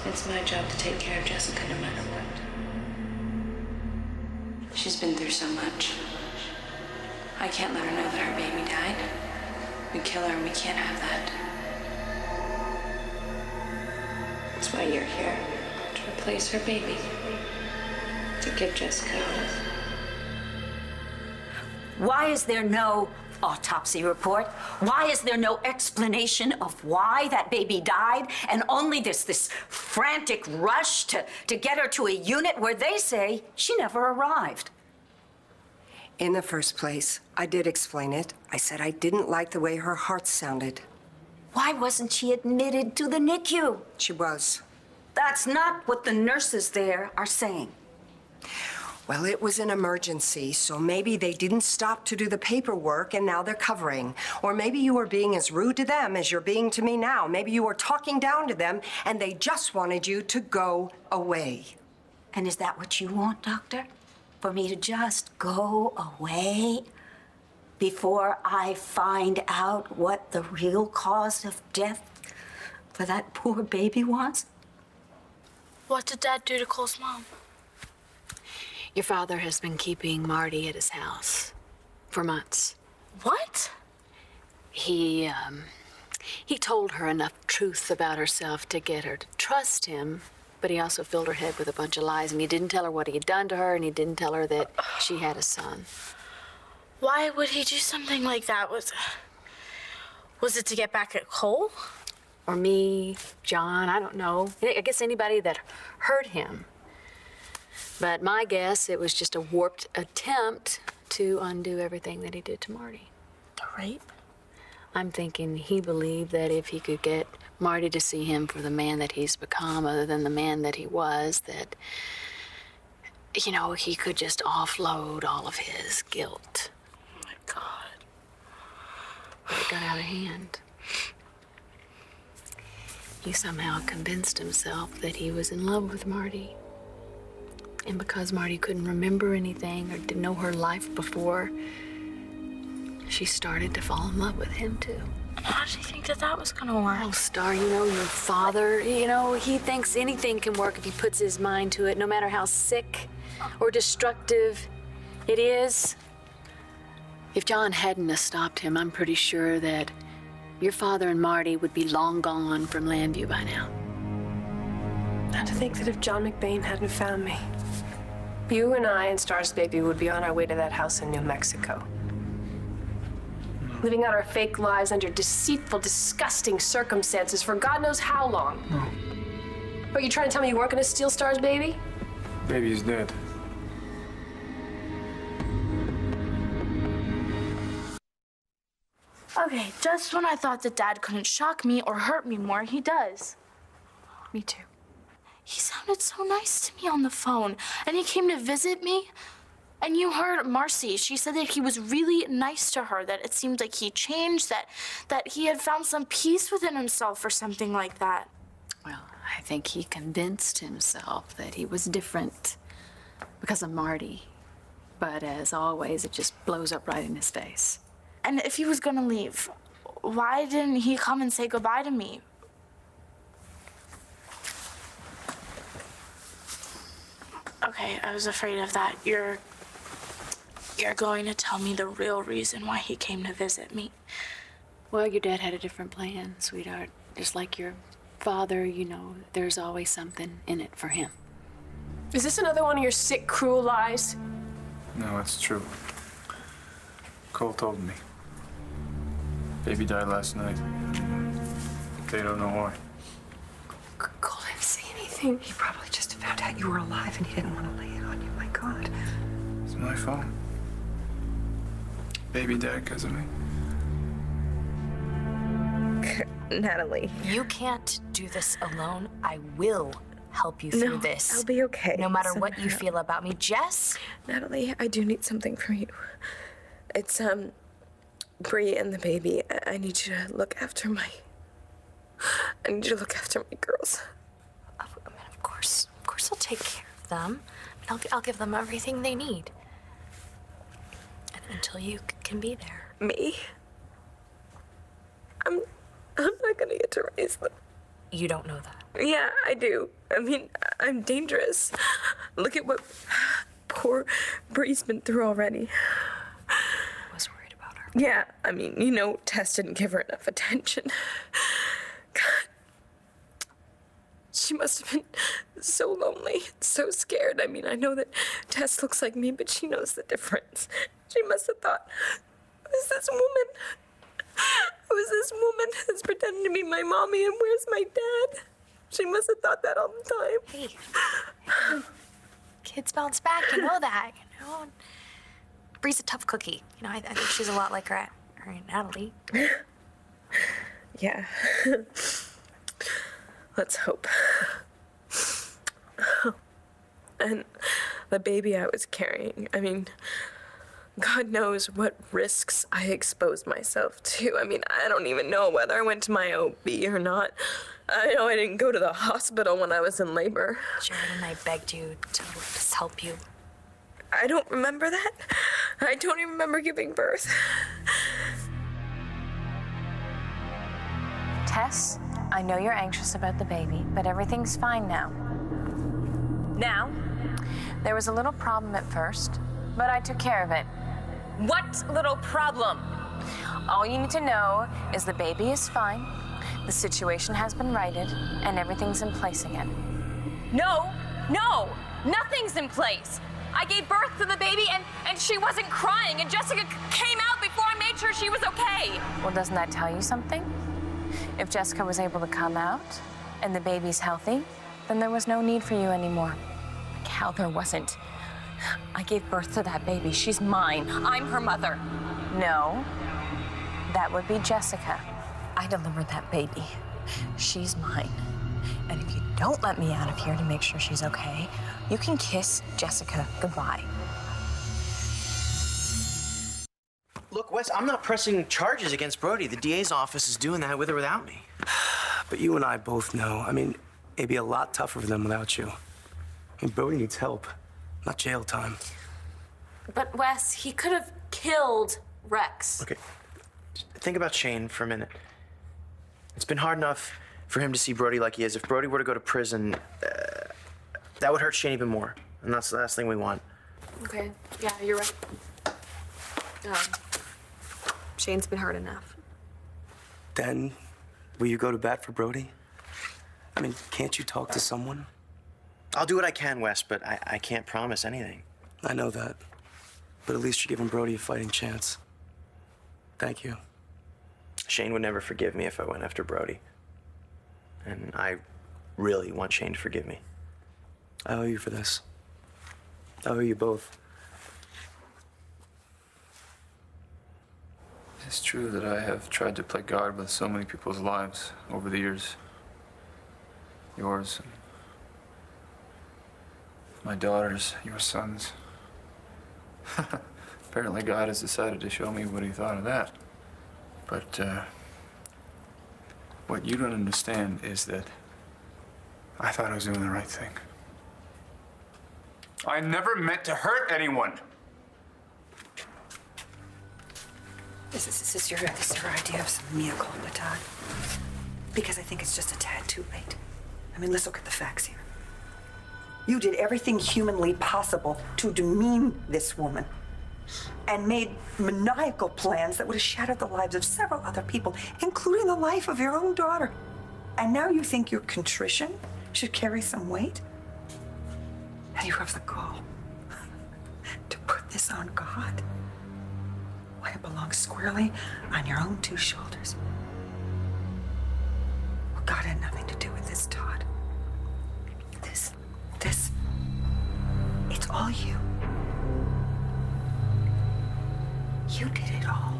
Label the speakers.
Speaker 1: It's my job to take care of Jessica no matter what. She's been through so much. I can't let her know that our baby died. We kill her and we can't have that. That's why you're here. To replace her baby. To give Jessica hope.
Speaker 2: Why is there no autopsy report? Why is there no explanation of why that baby died? And only this frantic rush to get her to a unit where they say she never arrived.
Speaker 3: In the first place, I did explain it. I said I didn't like the way her heart sounded.
Speaker 2: Why wasn't she admitted to the NICU?
Speaker 3: She was.
Speaker 2: That's not what the nurses there are saying.
Speaker 3: Well, it was an emergency, so maybe they didn't stop to do the paperwork and now they're covering. Or maybe you were being as rude to them as you're being to me now. Maybe you were talking down to them and they just wanted you to go away.
Speaker 2: And is that what you want, Doctor? For me to just go away before I find out what the real cause of death for that poor baby was?
Speaker 4: What did Dad do to Cole's mom?
Speaker 5: Your father has been keeping Marty at his house for months.
Speaker 4: What?
Speaker 5: He told her enough truth about herself to get her to trust him, but he also filled her head with a bunch of lies, and he didn't tell her what he had done to her, and he didn't tell her that she had a son.
Speaker 4: Why would he do something like that? Was it to get back at Cole?
Speaker 5: Or me, John, I don't know. I guess anybody that hurt him. But my guess, it was just a warped attempt to undo everything that he did to Marty.
Speaker 4: The rape?
Speaker 5: I'm thinking he believed that if he could get Marty to see him for the man that he's become, other than the man that he was, that, you know, he could just offload all of his guilt.
Speaker 4: Oh, my God.
Speaker 5: But it got out of hand. He somehow convinced himself that he was in love with Marty. And because Marty couldn't remember anything or didn't know her life before, she started to fall in love with him, too.
Speaker 4: How did you think that was gonna work?
Speaker 5: Oh, Starr, you know, your father, you know, he thinks anything can work if he puts his mind to it, no matter how sick or destructive it is. If John hadn't have stopped him, I'm pretty sure that your father and Marty would be long gone from Landview by now.
Speaker 6: And to think that if John McBain hadn't found me, you and I and Starr's baby would be on our way to that house in New Mexico. Living out our fake lives under deceitful, disgusting circumstances for God knows how long.
Speaker 7: No.
Speaker 6: Are you trying to tell me you weren't going to steal Starr's baby?
Speaker 7: Baby's dead.
Speaker 4: Okay, just when I thought that Dad couldn't shock me or hurt me more, he does.
Speaker 6: Me too.
Speaker 4: He sounded so nice to me on the phone, and he came to visit me. And you heard Marcie. She said that he was really nice to her, that it seemed like he changed, that he had found some peace within himself or something like that.
Speaker 5: Well, I think he convinced himself that he was different because of Marty. But as always, it just blows up right in his face.
Speaker 4: And if he was gonna leave, why didn't he come and say goodbye to me? Okay, I was afraid of that. You're going to tell me the real reason why he came to visit me.
Speaker 5: Well, your dad had a different plan, sweetheart. Just like your father, you know, there's always something in it for him.
Speaker 6: Is this another one of your sick, cruel lies?
Speaker 7: No, it's true. Cole told me. Baby died last night. They don't know why.
Speaker 6: Cole didn't say anything. He probably just found out you were alive and he didn't want to lay it on you. My God.
Speaker 7: It's my fault. Baby died because of me.
Speaker 8: Natalie.
Speaker 9: You can't do this alone. I will help you through this.
Speaker 8: I'll be okay.
Speaker 9: No matter what you feel about me. Jess?
Speaker 8: Natalie, I do need something from you. It's, Bree and the baby. I need you to look after my girls.
Speaker 9: I mean, of course I'll take care of them. I'll give them everything they need. Until you can be there.
Speaker 8: Me? I'm not gonna get to raise them.
Speaker 9: You don't know that.
Speaker 8: Yeah, I do. I mean, I'm dangerous. Look at what poor Bree's been through already.
Speaker 9: I was worried about her.
Speaker 8: Yeah, I mean, you know, Tess didn't give her enough attention. God. She must have been so lonely, so scared. I mean, I know that Tess looks like me, but she knows the difference. She must have thought, who's this woman? Who's this woman that's pretending to be my mommy, and where's my dad? She must have thought that all the time.
Speaker 9: Hey, kids bounce back, you know that, you know? Bree's a tough cookie. You know, I think she's a lot like her Aunt Natalie.
Speaker 8: Yeah. Let's hope. And the baby I was carrying, I mean, God knows what risks I exposed myself to. I mean, I don't even know whether I went to my OB or not. I know I didn't go to the hospital when I was in labor.
Speaker 9: Jared and I begged you to just help you.
Speaker 8: I don't remember that. I don't even remember giving birth.
Speaker 10: Tess, I know you're anxious about the baby, but everything's fine now. Now, there was a little problem at first, but I took care of it. What little problem? All you need to know is the baby is fine, the situation has been righted, and everything's in place again. No, nothing's in place. I gave birth to the baby and she wasn't crying, and Jessica came out before I made sure she was okay. Well, doesn't that tell you something? If Jessica was able to come out and the baby's healthy, then there was no need for you anymore. Cal, there wasn't. I gave birth to that baby. She's mine. I'm her mother. No, that would be Jessica. I delivered that baby. She's mine. And if you don't let me out of here to make sure she's okay, you can kiss Jessica goodbye.
Speaker 11: Look, Wes, I'm not pressing charges against Brody. The DA's office is doing that with or without me.
Speaker 12: But you and I both know, I mean, it'd be a lot tougher for them without you. I mean, Brody needs help, not jail time.
Speaker 4: But Wes, he could have killed Rex.
Speaker 11: Okay, think about Shane for a minute. It's been hard enough for him to see Brody like he is. If Brody were to go to prison, that would hurt Shane even more. And that's the last thing we want.
Speaker 5: Okay, yeah, you're right. Shane's been hurt enough.
Speaker 12: Then, will you go to bat for Brody? I mean, can't you talk to someone?
Speaker 11: I'll do what I can, Wes, but I can't promise anything.
Speaker 12: I know that. But at least you're giving Brody a fighting chance. Thank you.
Speaker 11: Shane would never forgive me if I went after Brody. And I really want Shane to forgive me.
Speaker 12: I owe you for this. I owe you both.
Speaker 7: It's true that I have tried to play God with so many people's lives over the years. Yours, my daughters, your sons. Apparently God has decided to show me what he thought of that. But what you don't understand is that I thought I was doing the right thing. I never meant to hurt anyone.
Speaker 13: This is your idea of some mea culpa, Todd? Because I think it's just a tad too late. I mean, let's look at the facts here. You did everything humanly possible to demean this woman and made maniacal plans that would have shattered the lives of several other people, including the life of your own daughter. And now you think your contrition should carry some weight? And you have the gall to put this on God when it belongs squarely on your own two shoulders. Well, God had nothing to do with this, Todd. This, it's all you. You did it all.